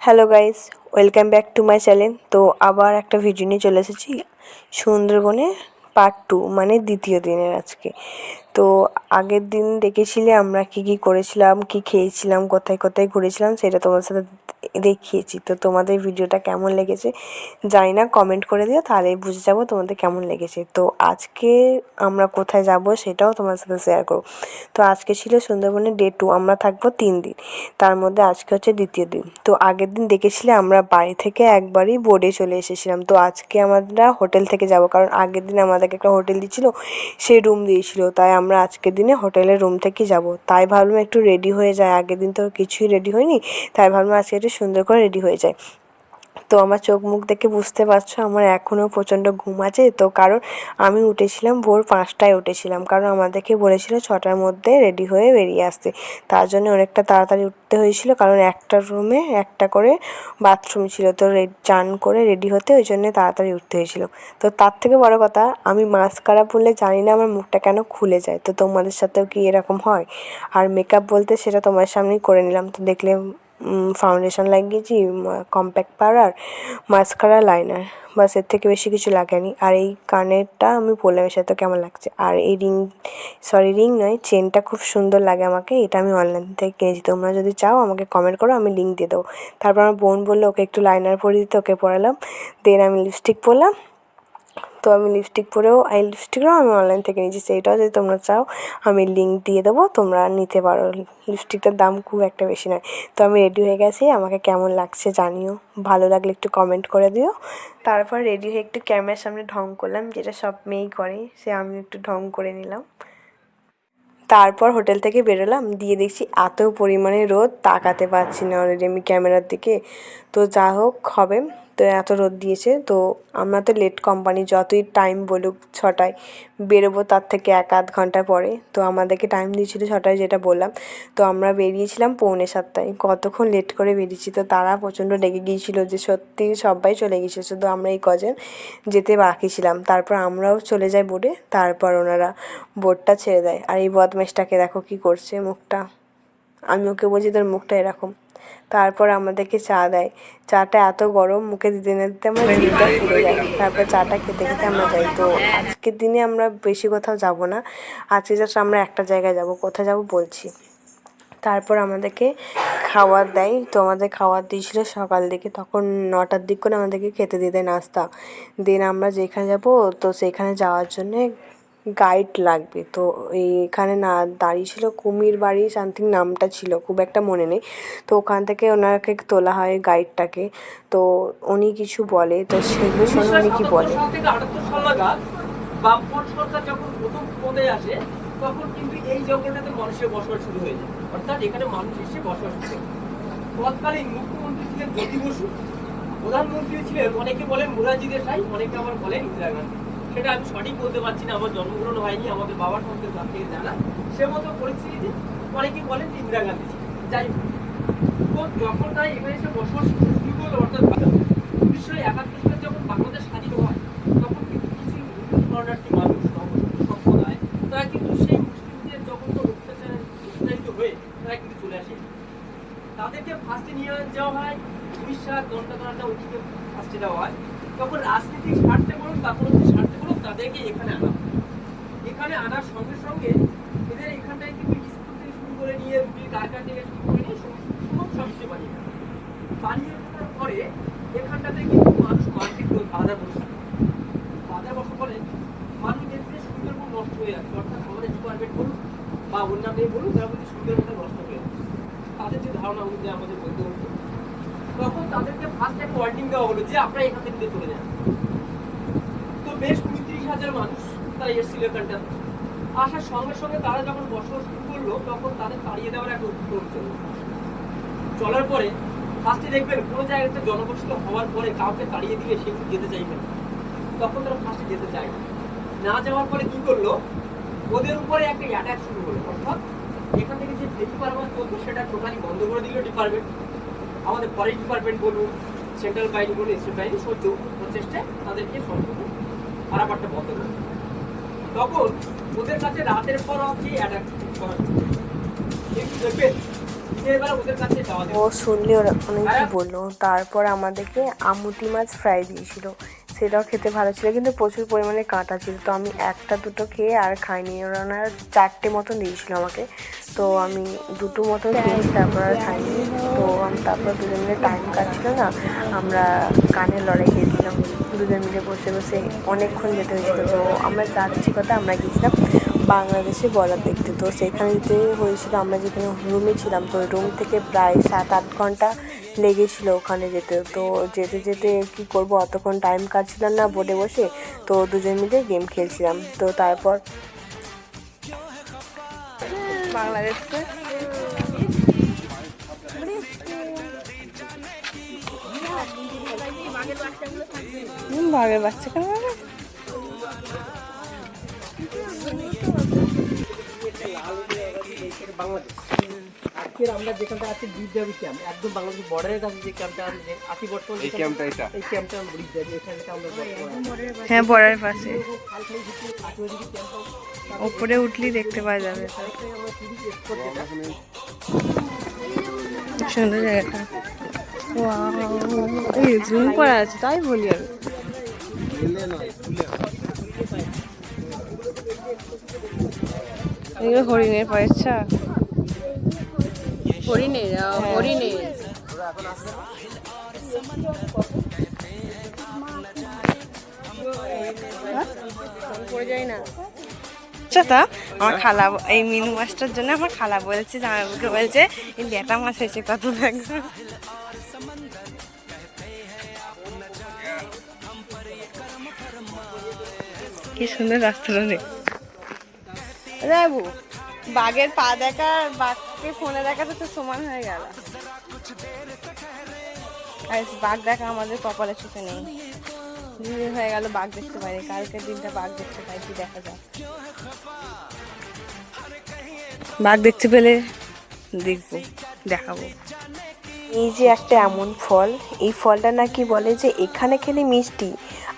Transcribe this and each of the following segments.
Hello guys, welcome back to my channel. তো আবার একটা ভিডিও নিয়ে চলে এসেছি সুন্দরবনে পার্ট 2, মানে দ্বিতীয় দিনের আজকে। তো আগের দিন দেখেছিলে আমরা কি করেছিলাম, কি খেয়েছিলাম, কোথায় কোথায় ঘুরেছিলাম, সেটা তোমার সাথে দেখিয়েছি। তো তোমাদের ভিডিওটা কেমন লেগেছে জানি না, কমেন্ট করে দিও, তাহলেই বুঝে যাবো তোমাদের কেমন লেগেছে। তো আজকে আমরা কোথায় যাব সেটাও তোমার সাথে শেয়ার করব। তো আজকে ছিল সুন্দরবনের ডে 2, আমরা থাকবো 3 দিন, তার মধ্যে আজকে হচ্ছে দ্বিতীয় দিন। তো আগের দিন দেখেছিলে আমরা বাড়ি থেকে একবারই বোর্ডে চলে এসেছিলাম। তো আজকে আমরা হোটেল থেকে যাব, কারণ আগের দিন আমাদেরকে একটা হোটেল দিয়েছিল, সেই রুম দিয়েছিল, তাই আমরা আজকের দিনে হোটেলের রুম থেকেই যাব। তাই ভাবলাম একটু রেডি হয়ে যায়, আগের দিন তো কিছুই রেডি হয়নি, তাই ভাবলাম আজকে একটু সুন্দর করে রেডি হয়ে যায়। তো আমার চোখ মুখ দেখে বুঝতে পারছো আমার এখনও প্রচণ্ড ঘুম আছে। তো কারণ আমি উঠেছিলাম ভোর 5টায় উঠেছিলাম, কারণ আমাদেরকে বলেছিল 6টার মধ্যে রেডি হয়ে বেরিয়ে আসতে। তার জন্য অনেকটা তাড়াতাড়ি উঠতে হয়েছিল, কারণ একটা রুমে একটা করে বাথরুম ছিল। তো চান করে রেডি হতে ওই জন্যে তাড়াতাড়ি উঠতে হয়েছিল। তো তার থেকে বড় কথা, আমি মাস্কারা পরলে জানি না আমার মুখটা কেন খুলে যায়। তো তোমাদের সাথেও কি এরকম হয়? আর মেকআপ বলতে সেটা তোমার সামনেই করে নিলাম। তো দেখলে ফাউন্ডেশন লাগিয়েছি, কম্প্যাক্ট পাউডার, মাস্কারা, লাইনার, বাস, এর থেকে বেশি কিছু লাগেনি। আর এই কানেরটা আমি পরলাম, এর সাথে কেমন লাগছে। আর এই রিং নয়, চেনটা খুব সুন্দর লাগে আমাকে, এটা আমি অনলাইন থেকে কিনেছি। তোমরা যদি চাও আমাকে কমেন্ট করো, আমি লিঙ্ক দিয়ে দেবো। তারপর আমার বোন বললো ওকে একটু লাইনার পরিয়ে দিতে, ওকে পরালাম। দেন আমি লিপস্টিক পরলাম। তো আমি লিপস্টিক পরেও, এই লিপস্টিকটাও আমি অনলাইন থেকে নিয়েছি, সেইটাও যদি তোমরা চাও আমি লিঙ্ক দিয়ে দেবো, তোমরা নিতে পারো। লিপস্টিকটার দাম খুব একটা বেশি নয়। তো আমি রেডি হয়ে গেছি, আমাকে কেমন লাগছে জানিও, ভালো লাগলে একটু কমেন্ট করে দিও। তারপর রেডি হয়ে একটু ক্যামেরার সামনে ঢং করলাম, যেটা সব মেয়েই করে, সে আমিও একটু ঢং করে নিলাম। তারপর হোটেল থেকে বেরোলাম, দিয়ে দেখছি এত পরিমাণে রোদ, তাকাতে পারছি না অলরেডি আমি ক্যামেরার দিকে। তো যা হোক হবে, তো এত রোদ দিয়েছে। তো আমরা তো লেট কোম্পানি, যতই টাইম বলুক 6টায় বেরোবো, তার থেকে 1-8 ঘন্টা পরে। তো আমাদেরকে টাইম দিয়েছিল 6টায়, যেটা বললাম। তো আমরা বেরিয়েছিলাম 6:45, কতক্ষণ লেট করে বেরিয়েছি। তো তারা প্রচণ্ড রেগে গিয়েছিলো যে সত্যি সবাই চলে গিয়েছিল, শুধু আমরা এই কজন যেতে বাকি ছিলাম। তারপর আমরাও চলে যাই বোটে, তারপর ওনারা বোটটা ছেড়ে দেয়। আর এই বদমাইশটাকে দেখো কী করছে, মুখটা, আমি ওকে বলছি তোর মুখটা এরকম। তারপর আমাদেরকে চা দেয়, চাটা এত গরম, মুখে দিতে না দিতে আমার জিভটা পুড়ে যায়। তারপর চাটা খেতে খেতে আমরা যাই। তো আজকের দিনে আমরা বেশি কোথাও যাব না, আজকে জাস্ট আমরা একটা জায়গায় যাব, কোথায় যাব বলছি। তারপর আমাদেরকে খাবার দেয়। তো আমাদের খাবার দিয়েছিল সকাল দিকে, তখন 9টার দিক করে আমাদেরকে খেতে দিয়ে দেয় নাস্তা। দেন আমরা যেখানে যাব, তো সেখানে যাওয়ার জন্যে গাইড লাগবে। তো এইখানে না দাঁড়িয়ে ছিল কুমির বাড়ি সামথিং নামটা ছিল, খুব একটা মনে নেই। তো ওখান থেকে ওনাকে তোলা হয় গাইডটাকে। তো উনি কিছু বলে, তো সেগুলো শোনো উনি কি বলে। 1977 সাল নাগাদ বামফ্রন্ট সরকার যখন প্রথম পদে আসে, তখন কিন্তু এই জঙ্গলটাতে মানুষের বসবাস শুরু হয়ে যায়, অর্থাৎ এখানে মানুষ এসে বসবাস করে। তৎকালীন মুখ্যমন্ত্রী ছিলেন জ্যোতি বসু, প্রধানমন্ত্রী ছিলেন অনেকে বলেন মুরারজি দেশাই, অনেকে আবার বলেন ইন্দিরা গান্ধী। সেটা আমি সঠিক বলতে পারছি না, আমার জন্মগ্রহণ হয়নি, আমাদের বাবার সঙ্গে তার থেকে জানা। সে মতো পরিস্থিতিতে অনেকে বলেন যে ইন্দিরা গান্ধী ছিলেন। যাই হোক, তো যখন তাই এখানে এসে বসবাস শুরু করলো, অর্থাৎ 1971 সালে যখন বাংলাদেশ স্বাধীন হয়, তখন কিন্তু কিছু শরণার্থী মানুষ, সম্প্রদায়, তারা কিন্তু সেই মুসলিমদের জঘন্য অত্যাচারিত হয়ে তারা কিন্তু চলে আসে। তাদেরকে ফার্স্টে নিয়ে যাওয়া হয় উড়িষ্যার দণ্ডকারণ্যে, ওদিকে ফার্স্টে দেওয়া হয়। তখন রাজনীতিক স্বার্থে বলুন বা কোনো স্বার্থে বলুন, তাদেরকে এখানে আনা হয়। এখানে আনার সঙ্গে সঙ্গে এদের এখানটায় কিন্তু স্কুল থেকে শুরু করে নিয়ে, রুটির কারখানা থেকে শুরু করে নিয়ে সমস্ত কিছু বানিয়ে ফেলার পরে এখানটাতে কিন্তু মানুষ মার্কেট বাজার বসে, বাজার বসে বলে মানুষ দেখতে সুন্দরবন নষ্ট হয়ে যাচ্ছে, অর্থাৎ আমাদের ডিপার্টমেন্ট বলুন বা অন্যান্য বলুন, তারা বলছে সুন্দরবনটা নষ্ট হয়ে যাচ্ছে। তাদের যে ধারণা অনুযায়ী আমাদের বলতে হচ্ছে, তখন তাদেরকে ফার্স্ট একটা ওয়ার্নিং দেওয়া হলো যে আপনারা এখান থেকে চলে যান। তো বেশ 35,000 মানুষ তারা এসেছিল এখানটাতে। আসার সঙ্গে সঙ্গে তারা যখন বসবাস শুরু করলো, তখন তাদের তাড়িয়ে দেওয়ার একটা উদ্যোগ চলার পরে ফার্স্টে দেখবেন কোনো জায়গাতে জনবসত হওয়ার পরে কাউকে তাড়িয়ে দিলে সে একটু যেতে চাইবে না, তখন তারা ফার্স্টে যেতে চায় না। যাওয়ার পরে কি করলো, ওদের উপরে একটা অ্যাটাক শুরু হলো, অর্থাৎ এখান থেকে যে ভেটি পারবার চলতো সেটা টোটালি বন্ধ করে দিল ডিপার্টমেন্ট। আমাদের ফরেস্ট ডিপার্টমেন্ট বলুন, সেন্ট্রাল বাহিনী বলুন, স্টেট বাহিনী সহ্য প্রচেষ্টায় তাদেরকে সম্পূর্ণ পারাপারটা বন্ধ করে। তখন ওদের কাছে রাতের পর অবধি অ্যাটাক করা, কিন্তু দেখবেন দিনের বেলা ওদের কাছে যাওয়া ও যাবে। শুনলে ওরা অনেক কী বললো। তারপর আমাদেরকে আমুতি মাছ ফ্রাই দিয়েছিল, সেটাও খেতে ভালো ছিল, কিন্তু প্রচুর পরিমাণে কাঁটা ছিল। তো আমি একটা দুটো খেয়ে আর খাইনি, ওরা 4টে মতন দিয়েছিল আমাকে, তো আমি 2টো মতন খেয়েছি, তারপর আর খাইনি। তো তারপর দুজন মিলে টাইম কাটছিল না, আমরা গানের লড়াই গিয়েছিলাম দুজন মিলে বসে বসে, অনেকক্ষণ যেতে হয়েছিল। তো আমরা যাচ্ছি কথা, আমরা গিয়েছিলাম বাংলাদেশে বর্ডার দেখতে। তো সেখানে যেতে হয়েছিল, আমরা যেখানে রুমে ছিলাম, তো রুম থেকে প্রায় 7-8 ঘন্টা লেগেছিলো ওখানে যেতে। তো যেতে যেতে কী করবো, অতক্ষণ টাইম কাটছিলাম না বোটে বসে, তো দুজন মিলে গেম খেলছিলাম। তো তারপর বাংলাদেশে বাঘের বাচ্চা কেন হবে? বাংলাদেশ। আজকের আমরা যেখানটা আছি ব্রিজদাবি ক্যাম্প, একদম বাংলাদেশ বর্ডারের কাছে যে ক্যাম্পটা আছে, যে আতি বর্তমান এই ক্যাম্পটা, এই ক্যাম্পটা ব্রিজদাবি, এখানটা আমরা হ্যাঁ, বর্ডারের পাশে ওপরে উঠলেই দেখতে পাওয়া যাবে। সুন্দর জায়গাটা, জুম করা আছে তাই বলি আমি। এগুলো হরিণের পয়সা, হরিণের হরিণের পড়ে যায় না। তা আমার খালা, এই মিনু মাছটার জন্য আমার খালা বলছে, জামাইবাবুকে বলছে এই ল্যাটা মাছ হয়েছে কত দেখবে। কি সুন্দর রাস্তাটা রে বাবু, বাঘের পা দেখা আর বাঘকে ফোনে দেখা তো সমান হয়ে গেল। আর বাঘ দেখা আমাদের কপালে চোখে নেই, দিন হয়ে গেল বাঘ দেখতে পাই, কালকের দিনটা বাঘ দেখতে পাই, কি দেখা যায়। বাঘ দেখতে পেলে দেখবো, দেখাবো। এই যে একটা এমন ফল, এই ফলটা নাকি বলে যে এখানে খেলে মিষ্টি,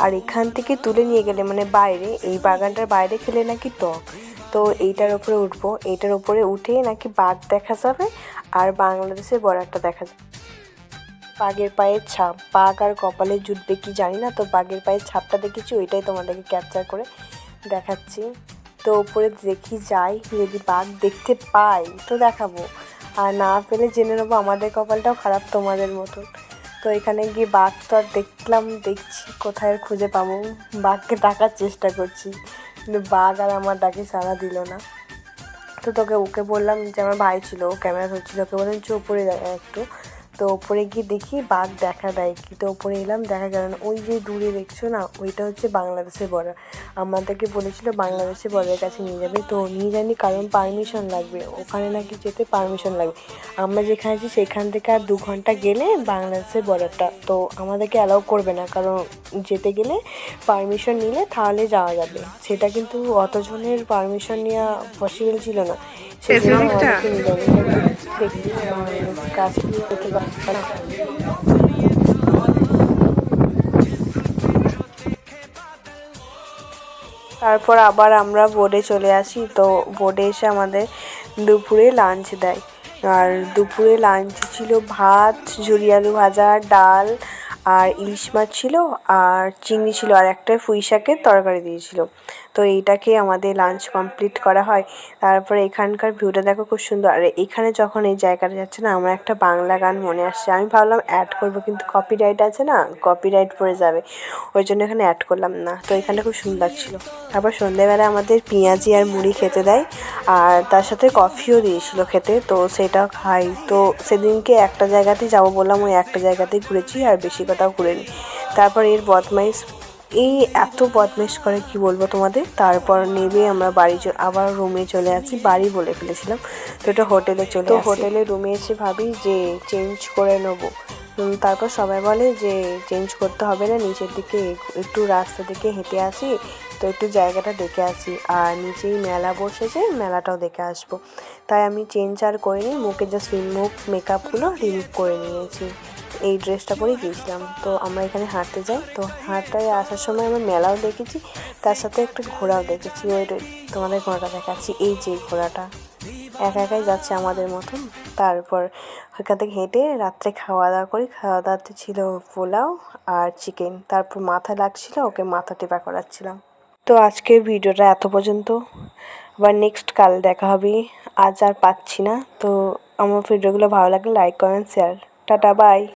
আর এখান থেকে তুলে নিয়ে গেলে মানে বাইরে, এই বাগানটার বাইরে খেলে নাকি টক। তো এইটার উপরে উঠবো, এইটার উপরে উঠে নাকি বাঘ দেখা যাবে আর বাংলাদেশের বর্ডারটা দেখা যাবে। বাঘের পায়ের ছাপ, বাঘ আর কপালে জুটবে কি জানি না, তো বাঘের পায়ের ছাপটা দেখেছি, ওইটাই তোমাদেরকে ক্যাপচার করে দেখাচ্ছি। তো উপরে দেখি যাই, যদি বাঘ দেখতে পাই তো দেখাবো, আর না পেলে জেনে নেবো আমাদের কপালটাও খারাপ তোমাদের মতন। তো এখানে গিয়ে বাঘ তো আর দেখছি কোথায় আর খুঁজে পাবো, বাঘকে ডাকার চেষ্টা করছি, কিন্তু বাঘ আর আমার ডাকে সাড়া দিল না। তো ওকে বললাম, যে আমার ভাই ছিল, ও ক্যামেরা ধরছিল, ওকে বললাম যে উপরে একটু। তো ওপরে গিয়ে দেখি বাঘ দেখা দেয় কি, তো ওপরে এলাম, দেখা গেল না। ওই যে দূরে দেখছো না, ওইটা হচ্ছে বাংলাদেশের বর্ডার। আমাদেরকে বলেছিল বাংলাদেশের বর্ডারের কাছে নিয়ে যাবে, তো নিয়ে যায়নি, কারণ পারমিশন লাগবে, ওখানে নাকি যেতে পারমিশন লাগবে। আমরা যেখানে আছি সেখান থেকে আর 2 ঘন্টা গেলে বাংলাদেশের বর্ডারটা, তো আমাদেরকে অ্যালাউ করবে না, কারণ যেতে গেলে পারমিশন নিলে তাহলে যাওয়া যাবে। সেটা কিন্তু অতজনের পারমিশন নেওয়া পসিবল ছিল না, সেজন্য আমাদেরকে নিয়ে যাবে। দেখি কাছে গিয়ে যেতে পারবে না। তারপর আবার আমরা বোর্ডে চলে আসি। তো বোর্ডে এসে আমাদের দুপুরে লাঞ্চ দেয়, আর দুপুরে লাঞ্চ ছিল ভাত, ঝুরি আলু ভাজা, ডাল, আর ইলিশ মাছ ছিল, আর চিংড়ি ছিল, আর একটা পুঁই শাকের তরকারি দিয়েছিল। তো এইটাকে আমাদের লাঞ্চ কমপ্লিট করা হয়। তারপরে এখানকার ভিউটা দেখো, খুব সুন্দর। আর এখানে যখন এই জায়গাটা যাচ্ছে না, আমার একটা বাংলা গান মনে আসছে, আমি ভাবলাম অ্যাড করবো, কিন্তু কপিরাইট আছে না, কপিরাইট পড়ে যাবে, ওই জন্য এখানে অ্যাড করলাম না। তো এখানটা খুব সুন্দর ছিল। তারপর সন্ধ্যেবেলা আমাদের পেঁয়াজি আর মুড়ি খেতে দেয়, আর তার সাথে কফিও দিয়েছিল খেতে, তো সেটাও খাই। তো সেদিনকে একটা জায়গাতেই যাবো বললাম, ওই একটা জায়গাতেই ঘুরেছি, আর বেশি কোথাও ঘুরিনি। তারপর এর বদমাইশ, এই এত বদমাইশ করে কি বলবো তোমাদের। তারপর নেমে আমরা আবার রুমে চলে আসি, বাড়ি বলে ফেলেছিলাম, তো এটা হোটেলে চলে আসি। হোটেলে রুমে এসে ভাবি যে চেঞ্জ করে নেবো, তারপর সবাই বলে যে চেঞ্জ করতে হবে না, নিচের দিকে একটু রাস্তা দিকে হেঁটে আসি, তো একটু জায়গাটা দেখে আসি, আর নিচেই মেলা বসেছে, মেলাটাও দেখে আসবো। তাই আমি চেঞ্জ আর করিনি, মুখে জাস্ট মেকআপগুলো রিমুভ করে নিয়েছি, এই ড্রেসটা পরেই গিয়েছিলাম। তো আমরা এখানে হাঁটতে যাই, তো হাঁটায় আসার সময় আমরা মেলাও দেখেছি, তার সাথে একটা ঘোড়াও দেখেছি, ওই তোমাদের ঘোড়াটা দেখাচ্ছি, এই যে ঘোড়াটা, একা একাই যাচ্ছে আমাদের মতন। তারপর ওইখান থেকে হেঁটে রাত্রে খাওয়া দাওয়া করি। খাওয়া দাওয়াতে ছিল পোলাও আর চিকেন। তারপর মাথা লাগছিল, ওকে মাথা টেপা করাচ্ছিলাম। তো আজকের ভিডিওটা এত পর্যন্ত, আবার নেক্সট কাল দেখা হবে। আজ আর পাচ্ছি না। তো আমার ভিডিওগুলো ভালো লাগলে like comment share. Tata bye.